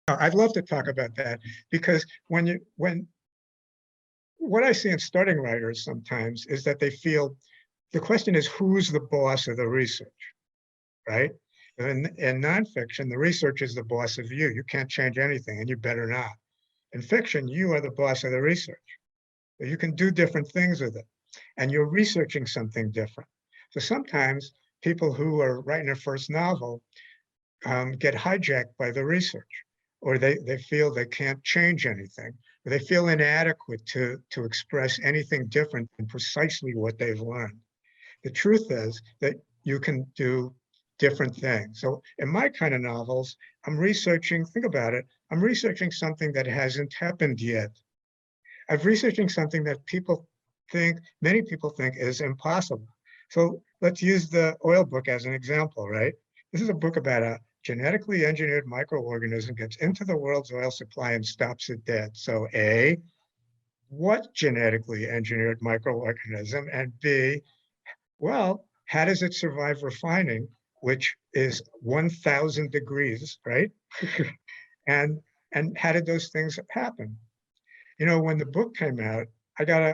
I'd love to talk about that because when what I see in starting writers sometimes is that they feel the question is who's the boss of the research, right? In nonfiction, the research is the boss of you. You can't change anything, and you better not. In fiction, you are the boss of the research. You can do different things with it, and you're researching something different. So sometimes people who are writing their first novel get hijacked by the research, or they feel they can't change anything, or they feel inadequate to express anything different than precisely what they've learned. The truth is that you can do different things. So in my kind of novels, I'm researching, think about it, I'm researching something that hasn't happened yet. I'm researching something that many people think is impossible. So let's use the oil book as an example, right? This is a book about a genetically engineered microorganism gets into the world's oil supply and stops it dead. So A, what genetically engineered microorganism? And B, well, how does it survive refining, which is 1,000 degrees, right? and and how did those things happen? When the book came out,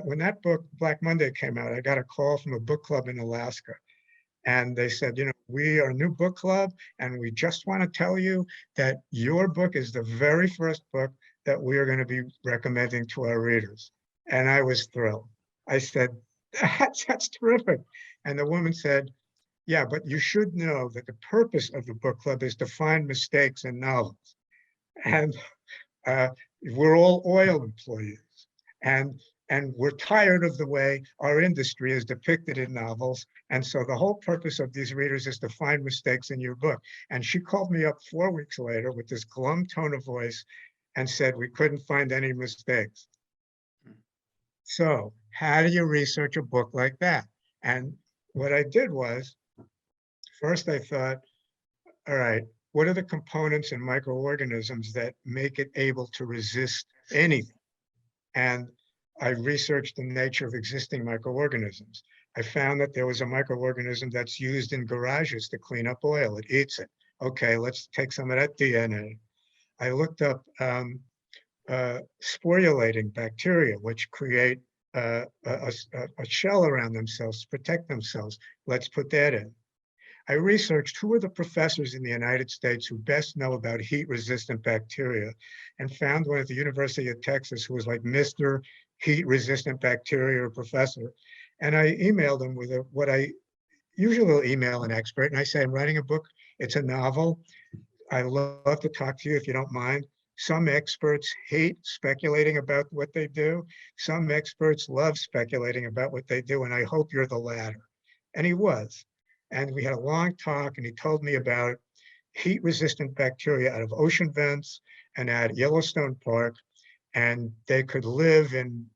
when that book, Black Monday, came out, I got a call from a book club in Alaska. And they said, we are a new book club, and we just want to tell you that your book is the very first book that we are going to be recommending to our readers. And I was thrilled. I said, that's terrific. And the woman said, yeah, but you should know that the purpose of the book club is to find mistakes in novels. And uh, we're all oil employees, and we're tired of the way our industry is depicted in novels. And so the whole purpose of these readers is to find mistakes in your book. And she called me up 4 weeks later with this glum tone of voice and said we couldn't find any mistakes. So how do you research a book like that? And what I did was, first I thought, all right, what are the components in microorganisms that make it able to resist anything? And I researched the nature of existing microorganisms. I found that there was a microorganism that's used in garages to clean up oil. It eats it. Okay, let's take some of that DNA. I looked up sporulating bacteria, which create a shell around themselves to protect themselves. Let's put that in. I researched who are the professors in the United States who best know about heat-resistant bacteria, and found one at the University of Texas who was like Mr. Heat-resistant bacteria professor. And I emailed him with what I usually will email an expert, and I say, I'm writing a book. It's a novel. I love to talk to you if you don't mind. Some experts hate speculating about what they do. Some experts love speculating about what they do, and I hope you're the latter. And he was. And we had a long talk, and he told me about heat-resistant bacteria out of ocean vents and at Yellowstone Park, and they could live in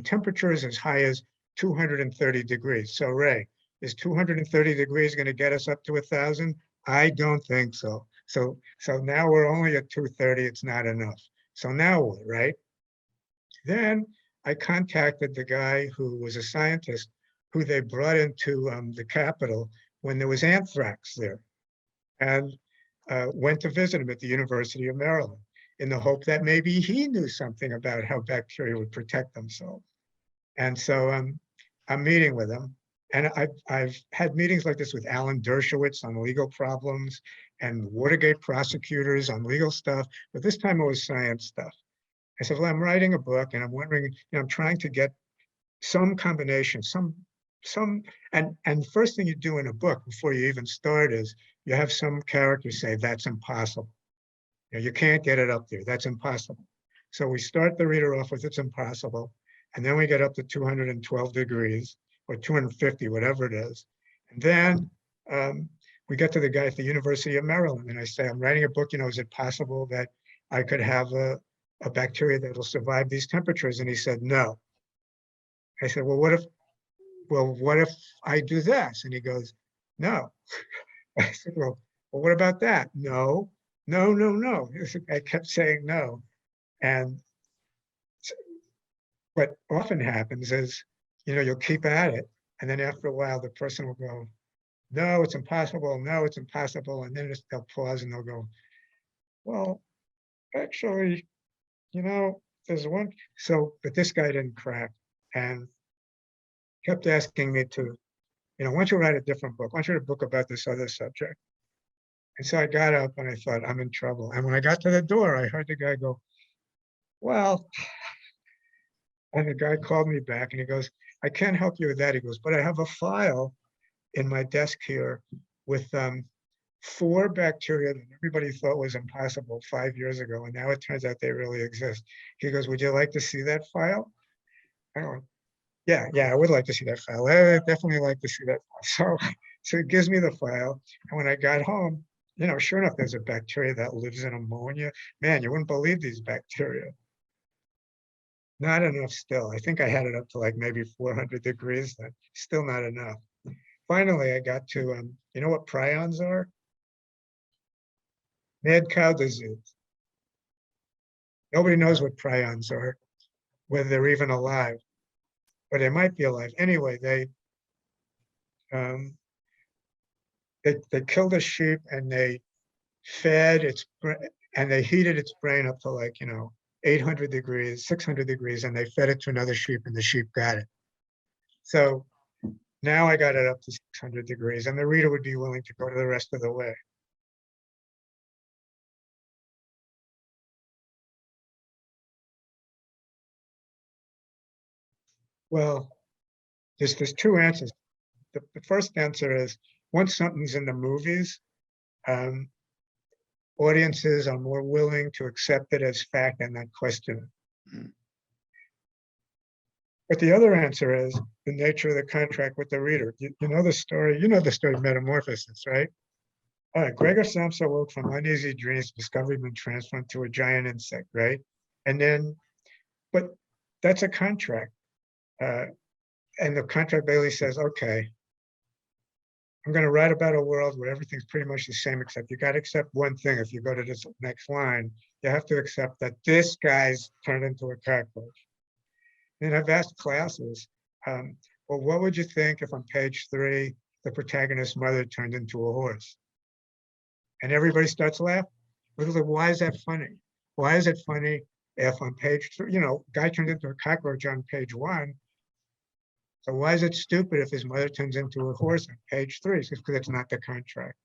temperatures as high as 230 degrees. So Ray, is 230 degrees going to get us up to 1,000? I don't think so. So now we're only at 230. It's not enough. So now what, right? Then I contacted the guy who was a scientist who they brought into the Capitol when there was anthrax there, and went to visit him at the University of Maryland in the hope that maybe he knew something about how bacteria would protect themselves. And so I'm meeting with him. And I've had meetings like this with Alan Dershowitz on legal problems and Watergate prosecutors on legal stuff, but this time it was science stuff. I said, well, I'm writing a book and I'm wondering, I'm trying to get some combination, and first thing you do in a book before you even start is you have some character say, that's impossible. You can't get it up there. That's impossible. So we start the reader off with it's impossible. And then we get up to 212 degrees or 250, whatever it is. And then we get to the guy at the University of Maryland. And I say, I'm writing a book, is it possible that I could have a bacteria that will survive these temperatures? And he said, no. I said, well, what if I do this? And he goes, no. I said, well, what about that? No, no, no, no. I kept saying no. And what often happens is, you'll keep at it. And then after a while, the person will go, no, it's impossible. No, it's impossible. And then they'll pause and they'll go, well, actually, there's one. So, but this guy didn't crack and kept asking me to, why don't you write a different book? Why don't you write a book about this other subject? And so I got up and I thought, I'm in trouble. And when I got to the door, I heard the guy go, well, and the guy called me back and he goes, I can't help you with that. He goes, but I have a file in my desk here with 4 bacteria that everybody thought was impossible 5 years ago. And now it turns out they really exist. He goes, would you like to see that file? I go, yeah, I would like to see that file. I would definitely like to see that file. So it gives me the file. And when I got home, sure enough, there's a bacteria that lives in ammonia. Man, you wouldn't believe these bacteria. Not enough still. I think I had it up to like maybe 400 degrees. Then still not enough. Finally, I got to, you know what prions are? Mad cow disease. Nobody knows what prions are, whether they're even alive, but they might be alive. Anyway, um, they killed a sheep and they fed and they heated its brain up to like 800 degrees, 600 degrees, and they fed it to another sheep, and the sheep got it. So now I got it up to 600 degrees, and the reader would be willing to go to the rest of the way. Well, there's 2 answers. The first answer is once something's in the movies, um, audiences are more willing to accept it as fact and not question it. Mm. But the other answer is the nature of the contract with the reader. You know the story. You know the story of Metamorphosis, right? All right. Gregor Samsa woke from uneasy dreams, discovered been transformed to a giant insect, right? And then, but that's a contract. And the contract basically says, okay, I'm going to write about a world where everything's pretty much the same, except you got to accept one thing. If you go to this next line, you have to accept that this guy's turned into a cockroach. And I've asked classes, well, what would you think if on page 3, the protagonist's mother turned into a horse? And everybody starts laughing. Like, why is that funny? Why is it funny if on page 3, guy turned into a cockroach on page 1? So why is it stupid if his mother turns into a horse on page 3? It's because it's not the contract.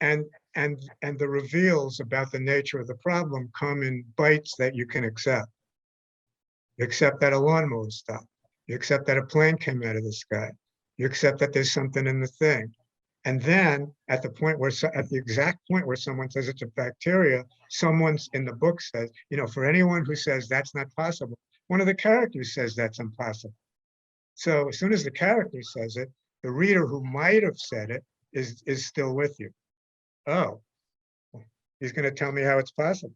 And the reveals about the nature of the problem come in bites that you can accept. You accept that a lawnmower stopped. You accept that a plane came out of the sky. You accept that there's something in the thing. And then at the exact point where someone says it's a bacteria, someone's in the book says, for anyone who says that's not possible, one of the characters says that's impossible. So as soon as the character says it, the reader who might have said it is still with you. Oh, he's going to tell me how it's possible.